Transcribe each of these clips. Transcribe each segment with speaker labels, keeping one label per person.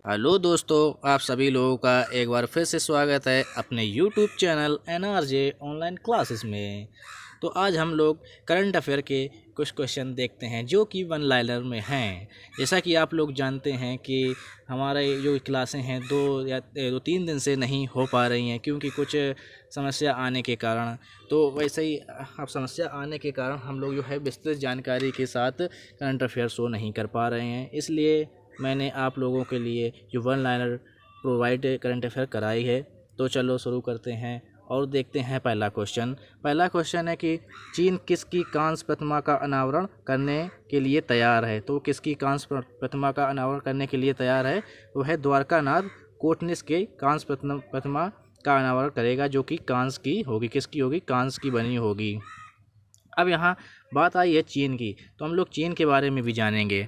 Speaker 1: Hello दोस्तों, आप सभी लोगों का एक बार फिर से स्वागत है अपने YouTube channel NRJ online classes में। तो आज हम लोग करंट अफेयर के कुछ क्वेश्चन देखते हैं जो कि वन लाइनर में हैं। जैसा कि आप लोग जानते हैं कि हमारे जो क्लासें हैं 2-3 दिन से नहीं हो पा रही हैं क्योंकि कुछ समस्या आने के कारण। तो वैसे ही अब समस्या आने के कारण हम लोग जो है विस्तृत जानकारी के साथ करंट अफेयर शो नहीं कर पा रहे हैं, इसलिए मैंने आप लोगों के लिए जो one liner provide current affair कराई है। तो चलो शुरू करते हैं और देखते हैं पहला क्वेश्चन है कि चीन किसकी कांस्य प्रतिमा का अनावरण करने के लिए तैयार है। तो किसकी कांस्य प्रतिमा का अनावरण करने के लिए तैयार है? वो है द्वारकानाथ कोटनिस के कांस्य प्रतिमा का अनावरण करेगा, जो कि कांस्य की होगी। किसकी होगी? कांस्य की बनी होगी। अब यहाँ बात आई है चीन की, तो हम लोग चीन के बारे में भी जानेंगे।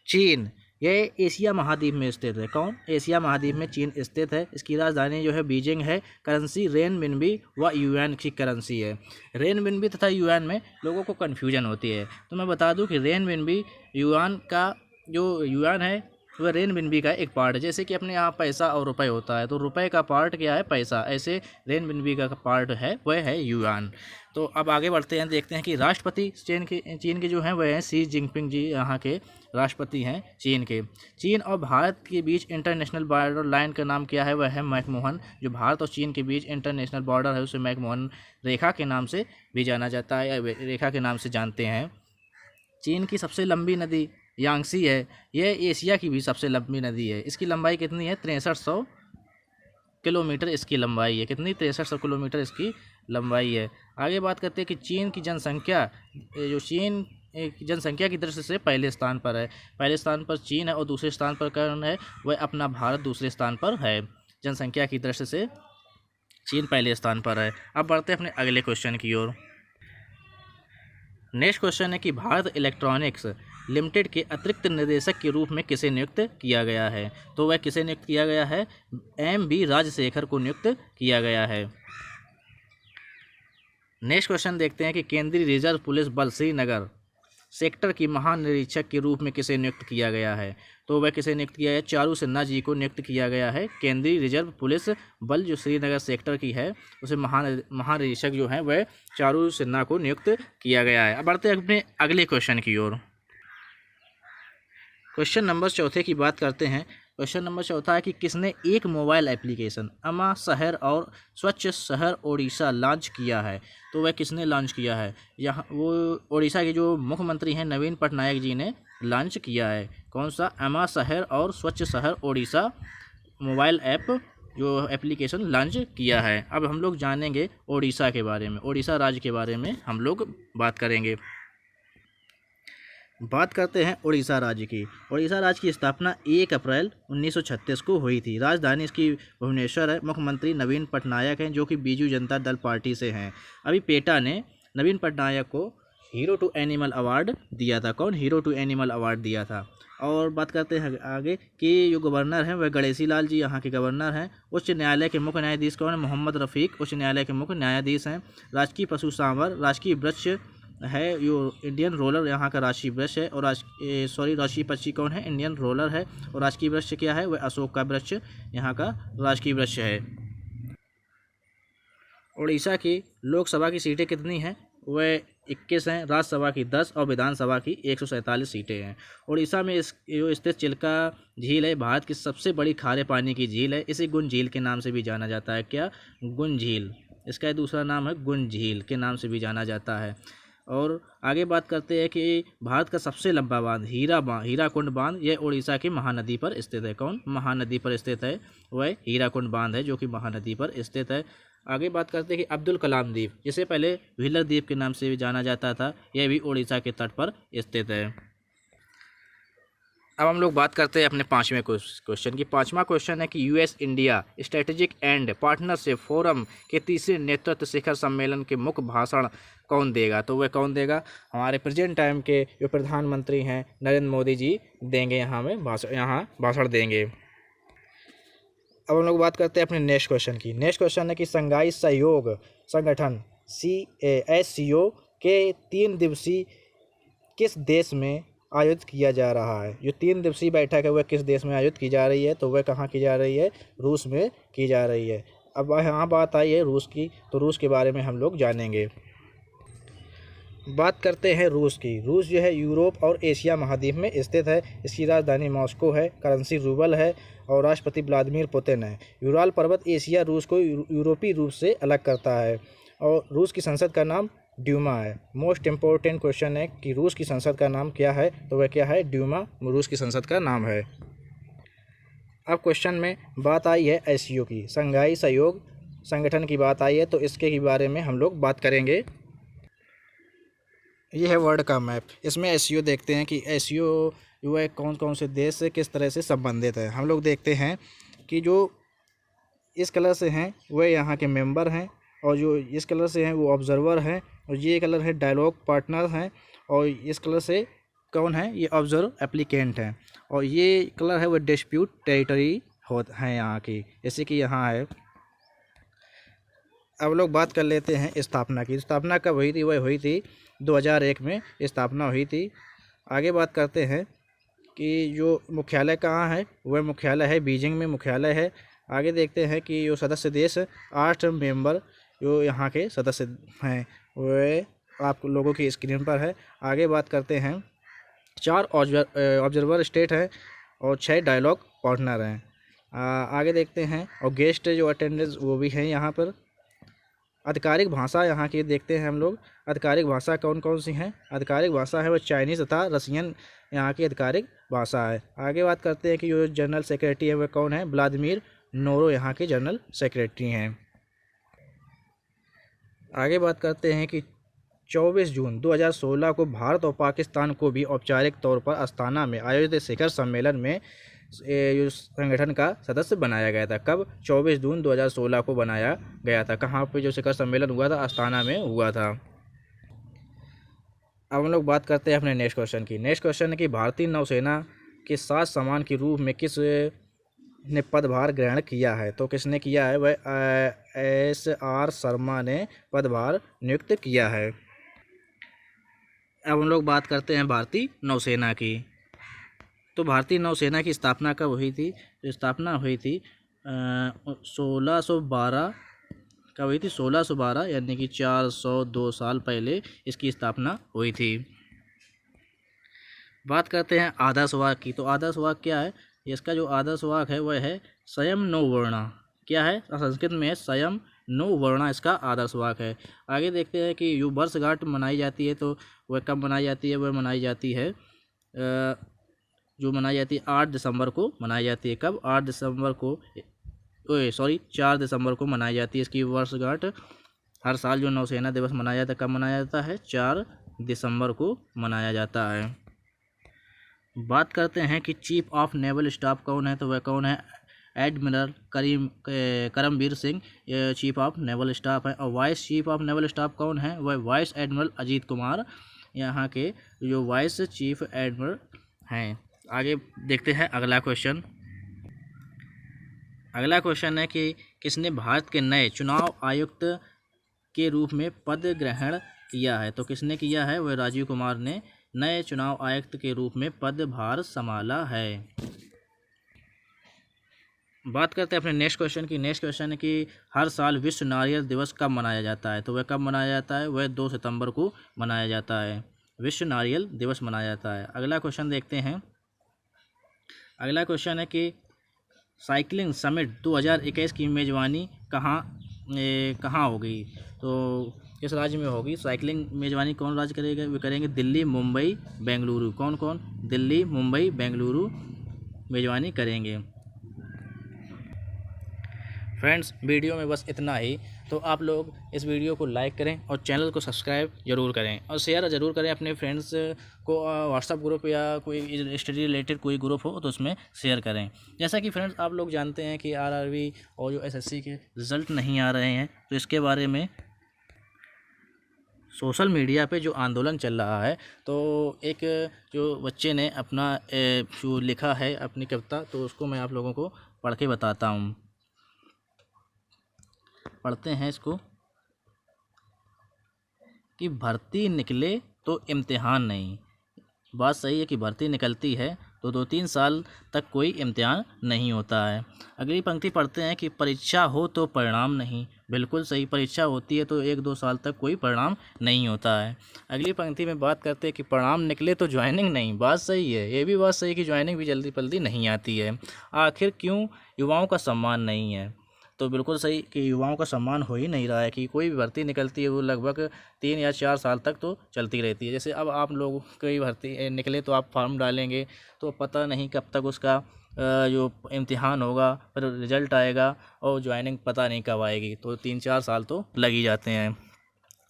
Speaker 1: चीन यह एशिया महाद्वीप में स्थित है। कौन? एशिया महाद्वीप में चीन स्थित है। इसकी राजधानी जो है बीजिंग है। करेंसी रेनमिनबी व युआन की करेंसी है। रेनमिनबी तथा युआन में लोगों को कन्फ्यूजन होती है, तो मैं बता दूं कि रेनमिनबी युआन का जो युआन है वह रेनमिनबी का एक पार्ट है। जैसे कि अपने यहाँ पैसा और रुपए होता है, तो रुपए का पार्ट क्या है? पैसा। ऐसे रेनमिनबी का पार्ट है वह है युआन। तो अब आगे बढ़ते हैं, देखते हैं कि राष्ट्रपति चीन के जो हैं वह हैं शी जिनपिंग जी, यहाँ के राष्ट्रपति हैं चीन के। चीन और भारत के बीच इंटरनेशनल बॉर्डर लाइन का नाम क्या है? वह है मैकमोहन। जो भारत और चीन के बीच इंटरनेशनल बॉर्डर है उसे मैकमोहन रेखा के नाम से भी जाना जाता है, या रेखा के नाम से जानते हैं। चीन की सबसे लंबी नदी यांगसी है। यह एशिया की भी सबसे लंबी नदी है। इसकी लंबाई कितनी है? 6300 किलोमीटर इसकी लंबाई है। कितनी? 6300 किलोमीटर इसकी लंबाई है। आगे बात करते हैं कि चीन की जनसंख्या, जो चीन की जनसंख्या की दृष्टि से पहले स्थान पर है। पहले स्थान पर चीन है और दूसरे स्थान पर कौन है? वह अपना भारत दूसरे स्थान पर है। जनसंख्या की दृष्टि से चीन पहले स्थान पर है। अब बढ़ते हैं अपने अगले क्वेश्चन की ओर। नेक्स्ट क्वेश्चन है कि भारत इलेक्ट्रॉनिक्स लिमिटेड के अतिरिक्त निदेशक के रूप में किसे नियुक्त किया गया है? तो वह किसे नियुक्त किया गया है? MB राजशेखर को नियुक्त किया गया है। नेक्स्ट क्वेश्चन देखते हैं कि केंद्रीय रिजर्व पुलिस बल श्रीनगर सेक्टर की महानिरीक्षक के रूप में किसे नियुक्त किया गया है? तो वह किसे नियुक्त किया है? चारू सिन्हा जी को नियुक्त किया गया है। केंद्रीय रिजर्व पुलिस बल जो श्रीनगर सेक्टर की है उसे महानिरीक्षक जो है वह चारू सिन्हा को नियुक्त किया गया है। अब बढ़ते हैं अपने अगले क्वेश्चन की ओर। क्वेश्चन नंबर चौथे की बात करते हैं। क्वेश्चन नंबर चौथा है कि किसने एक मोबाइल एप्लीकेशन अमा शहर और स्वच्छ शहर ओडिशा लॉन्च किया है? तो वह किसने लॉन्च किया है? यहाँ वो ओडिशा के जो मुख्यमंत्री हैं नवीन पटनायक जी ने लॉन्च किया है। कौन सा? अमा शहर और स्वच्छ शहर ओडिशा मोबाइल ऐप जो एप्लीकेशन लॉन्च किया है। अब हम लोग जानेंगे ओडिशा के बारे में, ओडिशा राज्य के बारे में हम लोग बात करेंगे। बात करते हैं उड़ीसा राज्य की। उड़ीसा राज्य की स्थापना 1 अप्रैल 1936 को हुई थी। राजधानी इसकी भुवनेश्वर है। मुख्यमंत्री नवीन पटनायक हैं जो कि बीजू जनता दल पार्टी से हैं। अभी पेटा ने नवीन पटनायक को हीरो टू एनिमल अवार्ड दिया था। कौन? हीरो टू एनिमल अवार्ड दिया था। और बात करते हैं आगे कि जो गवर्नर हैं वह गणेशी लाल जी यहाँ के गवर्नर हैं। उच्च न्यायालय के मुख्य न्यायाधीश कौन है? मोहम्मद रफ़ीक उच्च न्यायालय के मुख्य न्यायाधीश हैं। राजकीय पशु सांवर राजकीय वृक्ष है जो इंडियन रोलर यहाँ का राष्ट्रीय वृक्ष है। और राष्ट्रीय पक्षी कौन है? इंडियन रोलर है। और राजकीय वृक्ष क्या है? वह अशोक का वृक्ष यहाँ का राजकीय वृक्ष है। उड़ीसा की लोकसभा की सीटें कितनी हैं? वह 21 हैं। राज्यसभा की 10 और विधानसभा की 147 सीटें हैं। उड़ीसा में जो स्थित चिल्का झील है भारत की सबसे बड़ी खारे पानी की झील है। इसे गुंज झील के नाम से भी जाना जाता है। क्या? गुंज झील। इसका दूसरा नाम है गुंज झील के नाम से भी जाना जाता है। और आगे बात करते हैं कि भारत का सबसे लंबा बांध हीराकुंड बांध यह उड़ीसा की महानदी पर स्थित है। कौन? महानदी पर स्थित है। वह हीराकुंड बांध है जो कि महानदी पर स्थित है। आगे बात करते हैं कि अब्दुल कलाम द्वीप, जिसे पहले व्हीलर द्वीप के नाम से भी जाना जाता था, यह भी उड़ीसा के तट पर स्थित है। अब हम लोग बात करते हैं अपने पाँचवें क्वेश्चन की। पाँचवा क्वेश्चन है कि US India strategic and partnership forum के तीसरे नेतृत्व शिखर सम्मेलन के मुख्य भाषण कौन देगा? तो वह कौन देगा? हमारे प्रेजेंट टाइम के जो प्रधानमंत्री हैं नरेंद्र मोदी जी देंगे, यहाँ भाषण देंगे। अब हम लोग बात करते हैं अपने नेक्स्ट क्वेश्चन की। नेक्स्ट क्वेश्चन है कि शंघाई सहयोग संगठन SCO के 3 दिवसीय किस देश में आयोजित किया जा रहा है। जो 3 दिवसीय बैठक है वह किस देश में आयोजित की जा रही है, तो वह कहाँ की जा रही है, रूस में की जा रही है। अब यहाँ बात आई है रूस की, तो रूस के बारे में हम लोग जानेंगे। बात करते हैं रूस की। रूस जो है यूरोप और एशिया महाद्वीप में स्थित है। इसकी राजधानी मॉस्को है, करेंसी रूबल है और राष्ट्रपति व्लादिमीर पुतिन है। यूराल पर्वत एशिया रूस को यूरोपीय रूप से अलग करता है और रूस की संसद का नाम ड्यूमा है। मोस्ट इम्पोर्टेंट क्वेश्चन है कि रूस की संसद का नाम क्या है, तो वह क्या है, ड्यूमा रूस की संसद का नाम है। अब क्वेश्चन में बात आई है एससीओ की, शंघाई सहयोग संगठन की बात आई है, तो इसके बारे में हम लोग बात करेंगे। ये है वर्ल्ड का मैप। इसमें एससीओ देखते हैं कि एससीओ जो है कौन कौन से देश से किस तरह से संबंधित है। हम लोग देखते हैं कि जो इस कलर से हैं वह यहाँ के मेंबर हैं और जो इस कलर से हैं वो ऑब्जर्वर हैं और ये कलर है डायलॉग पार्टनर हैं और इस कलर से कौन है, ये ऑब्जर्व एप्लीकेंट हैं और ये कलर है वो डिस्प्यूट टेरिटरी हैं यहाँ की, जैसे कि यहाँ है। अब लोग बात कर लेते हैं स्थापना की। स्थापना कब हुई थी, वह हुई थी 2001 में स्थापना हुई थी। आगे बात करते हैं कि जो मुख्यालय कहाँ है, वह मुख्यालय है बीजिंग में मुख्यालय है। आगे देखते हैं कि जो सदस्य देश 8 मेंबर जो यहाँ के सदस्य हैं वह आप लोगों की स्क्रीन पर है। आगे बात करते हैं 4 ऑब्जर्वर स्टेट हैं और 6 डायलॉग पार्टनर हैं। आगे देखते हैं और गेस्ट जो अटेंडेंस वो भी हैं यहाँ पर। आधिकारिक भाषा यहाँ की देखते हैं हम लोग। आधिकारिक भाषा कौन कौन सी हैं, आधिकारिक भाषा है वो चाइनीज़ तथा रसियन यहाँ की आधिकारिक भाषा है। आगे बात करते हैं कि जो जनरल सेक्रेटरी है वह कौन है, व्लादिमीर नोरो यहाँ के जनरल सेक्रेटरी हैं। आगे बात करते हैं कि 24 जून 2016 को भारत और पाकिस्तान को भी औपचारिक तौर पर अस्ताना में आयोजित शिखर सम्मेलन में संगठन का सदस्य बनाया गया था। कब, 24 जून 2016 को बनाया गया था। कहाँ पे जो शिखर सम्मेलन हुआ था, अस्ताना में हुआ था। अब हम लोग बात करते हैं अपने नेक्स्ट क्वेश्चन की। नेक्स्ट क्वेश्चन है कि भारतीय नौसेना के 7 सम्मान के रूप में किस ने पदभार ग्रहण किया है, तो किसने किया है, वह SR शर्मा ने पदभार नियुक्त किया है। अब हम लोग बात करते हैं भारतीय नौसेना की। तो भारतीय नौसेना की स्थापना कब हुई थी, तो स्थापना हुई थी 1612 कब हुई थी, 1612 यानी कि 402 साल पहले इसकी स्थापना हुई थी। बात करते हैं आदर्श वाक्य की। तो आदर्श वाक्य क्या है, इसका जो आदर्श वाक्य है वह है स्वयं नो वर्णा। क्या है, संस्कृत में है स्वयं नो वर्णा, इसका आदर्श वाक्य है। आगे देखते हैं कि जो वर्षगांठ मनाई जाती है तो वह कब मनाई जाती है, वह मनाई जाती है जो मनाई जाती है 8 दिसंबर को मनाई जाती है। कब, 8 दिसंबर को 4 दिसंबर को मनाई जाती है इसकी वर्षगांठ। हर साल जो नौसेना दिवस मनाया जाता है, कब मनाया जाता है, 4 दिसंबर को मनाया जाता है। बात करते हैं कि चीफ ऑफ नेवल स्टाफ कौन है, तो वह कौन है, admiral Karambir Singh chief of naval staff है। और vice chief of naval staff कौन है, वह वाइस एडमिरल अजीत कुमार यहाँ के जो वाइस चीफ एडमिरल हैं। आगे देखते हैं अगला क्वेश्चन। अगला क्वेश्चन है कि किसने भारत के नए चुनाव आयुक्त के रूप में पद ग्रहण किया है, तो किसने किया है, वह राजीव कुमार ने नए चुनाव आयुक्त के रूप में पदभार संभाला है। बात करते हैं अपने नेक्स्ट क्वेश्चन की। नेक्स्ट क्वेश्चन है कि हर साल विश्व नारियल दिवस कब मनाया जाता है, तो वह कब मनाया जाता है, वह 2 सितंबर को मनाया जाता है। विश्व नारियल दिवस मनाया जाता है। अगला क्वेश्चन देखते हैं। अगला क्वेश्चन है कि साइकिलिंग समिट 2021 की मेज़बानी कहाँ होगी, तो किस राज्य में होगी। साइकिलिंग मेज़बानी कौन राज्य करेगा, वे करेंगे दिल्ली, मुंबई, बेंगलुरु। कौन कौन, दिल्ली, मुंबई, बेंगलुरु मेज़बानी करेंगे। फ्रेंड्स, वीडियो में बस इतना ही। तो आप लोग इस वीडियो को लाइक करें और चैनल को सब्सक्राइब ज़रूर करें और शेयर ज़रूर करें अपने फ्रेंड्स को। व्हाट्सअप ग्रुप या कोई स्टडी रिलेटेड कोई ग्रुप हो तो उसमें शेयर करें। जैसा कि फ्रेंड्स आप लोग जानते हैं कि RRB और जो SSC के रिज़ल्ट नहीं आ रहे हैं, तो इसके बारे में सोशल मीडिया पे जो आंदोलन चल रहा है, तो एक जो बच्चे ने अपना जो लिखा है अपनी कविता, तो उसको मैं आप लोगों को पढ़ के बताता हूँ। पढ़ते हैं इसको कि भर्ती निकले तो इम्तिहान नहीं, बात सही है कि भर्ती निकलती है तो 2-3 साल तक कोई इम्तिहान नहीं होता है। अगली पंक्ति पढ़ते हैं कि परीक्षा हो तो परिणाम नहीं। बिल्कुल सही, परीक्षा होती है तो 1-2 साल तक कोई परिणाम नहीं होता है। अगली पंक्ति में बात करते हैं कि परिणाम निकले तो ज्वाइनिंग नहीं। बात सही है, ये भी बात सही है कि ज्वाइनिंग भी जल्दी जल्दी नहीं आती है। आखिर क्यों युवाओं का सम्मान नहीं है? तो बिल्कुल सही कि युवाओं का सम्मान हो ही नहीं रहा है, कि कोई भी भर्ती निकलती है वो लगभग 3 या 4 साल तक तो चलती रहती है। जैसे अब आप लोग कोई भर्ती निकले तो आप फॉर्म डालेंगे तो पता नहीं कब तक उसका जो इम्तिहान होगा, फिर रिजल्ट आएगा और ज्वाइनिंग पता नहीं कब आएगी, तो 3-4 साल तो लग ही जाते हैं।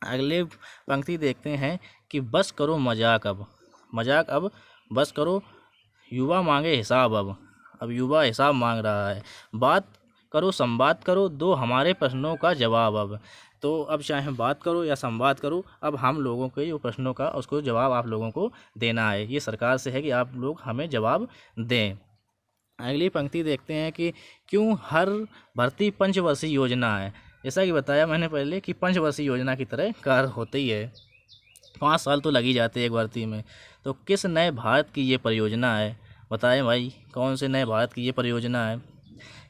Speaker 1: अगले पंक्ति देखते हैं कि बस करो मजाक अब बस करो, युवा मांगे हिसाब अब युवा हिसाब मांग रहा है। बात करो संवाद करो, दो हमारे प्रश्नों का जवाब अब। तो अब चाहे बात करो या संवाद करो, अब हम लोगों के जो प्रश्नों का उसको जवाब आप लोगों को देना है। ये सरकार से है कि आप लोग हमें जवाब दें। अगली पंक्ति देखते हैं कि क्यों हर भर्ती पंचवर्षीय योजना है। जैसा कि बताया मैंने पहले कि पंचवर्षीय योजना की तरह कार्य होती है, 5 साल तो लग ही जाते हैं एक भर्ती में। तो किस नए भारत की ये परियोजना है? बताएं भाई, कौन से नए भारत की ये परियोजना है?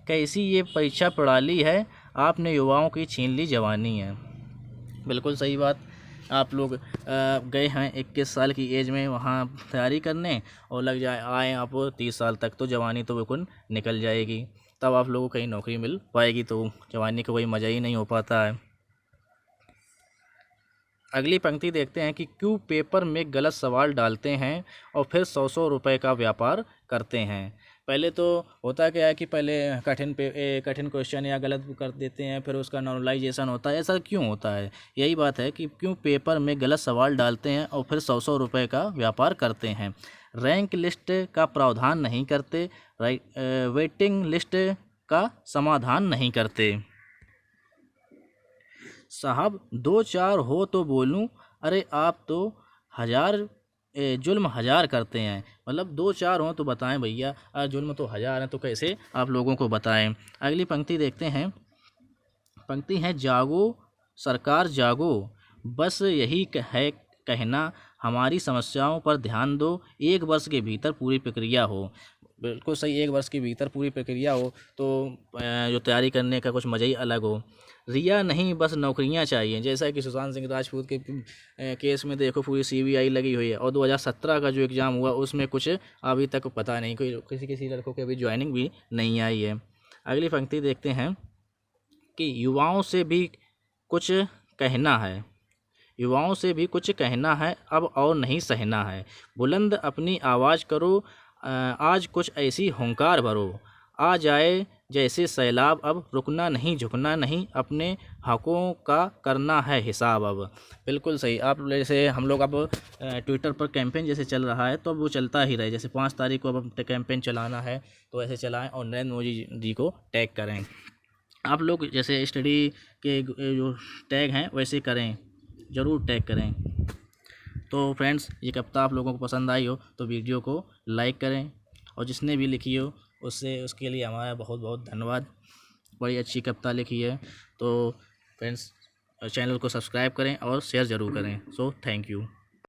Speaker 1: कैसी ये परीक्षा प्रणाली है, आपने युवाओं की छीन ली जवानी है। बिल्कुल सही बात। आप लोग गए हैं 21 साल की एज में वहाँ तैयारी करने और लग जाए आए आप 30 साल तक, तो जवानी तो बिल्कुल निकल जाएगी, तब आप लोगों को कहीं नौकरी मिल पाएगी, तो जवानी का कोई मज़ा ही नहीं हो पाता है। अगली पंक्ति देखते हैं कि क्यों पेपर में गलत सवाल डालते हैं और फिर 100-100 रुपए का व्यापार करते हैं। पहले तो होता क्या है कि पहले कठिन क्वेश्चन या गलत कर देते हैं, फिर उसका नॉर्मलाइजेशन होता है। ऐसा क्यों होता है? यही बात है कि क्यों पेपर में गलत सवाल डालते हैं और फिर 100-100 रुपए का व्यापार करते हैं। रैंक लिस्ट का प्रावधान नहीं करते, वेटिंग लिस्ट का समाधान नहीं करते। साहब 2-4 हो तो बोलूं, अरे आप तो जुल्म 1000 करते हैं। मतलब 2-4 हो तो बताएं भैया, जुल्म तो 1000 हैं, तो कैसे आप लोगों को बताएं। अगली पंक्ति देखते हैं। पंक्ति है जागो सरकार जागो, बस यही है कहना, हमारी समस्याओं पर ध्यान दो, 1 वर्ष के भीतर पूरी प्रक्रिया हो। बिल्कुल सही, 1 वर्ष के भीतर पूरी प्रक्रिया हो तो जो तैयारी करने का कुछ मज़ा ही अलग हो। रिया नहीं बस नौकरियां चाहिए। जैसा कि सुशांत सिंह राजपूत के केस में देखो पूरी CBI लगी हुई है, और 2017 का जो एग्ज़ाम हुआ उसमें कुछ अभी तक पता नहीं, कोई किसी लड़कों की अभी ज्वाइनिंग भी नहीं आई है। अगली पंक्ति देखते हैं कि युवाओं से भी कुछ कहना है, युवाओं से भी कुछ कहना है, अब और नहीं सहना है, बुलंद अपनी आवाज़ करो, आज कुछ ऐसी हुंकार भरो, आ जाए जैसे सैलाब, अब रुकना नहीं झुकना नहीं, अपने हकों का करना है हिसाब अब। बिल्कुल सही। आप जैसे हम लोग अब ट्विटर पर कैंपेन जैसे चल रहा है तो अब वो चलता ही रहे, जैसे 5 तारीख को अब कैंपेन चलाना है तो ऐसे चलाएं और नरेंद्र मोदी जी को टैग करें। आप लोग जैसे स्टडी के जो टैग हैं वैसे करें, ज़रूर टैग करें। तो फ्रेंड्स, ये कविता आप लोगों को पसंद आई हो तो वीडियो को लाइक करें, और जिसने भी लिखी हो उसके लिए हमारा बहुत बहुत धन्यवाद। बड़ी अच्छी कविता लिखी है। तो फ्रेंड्स, चैनल को सब्सक्राइब करें और शेयर ज़रूर करें। So thank you.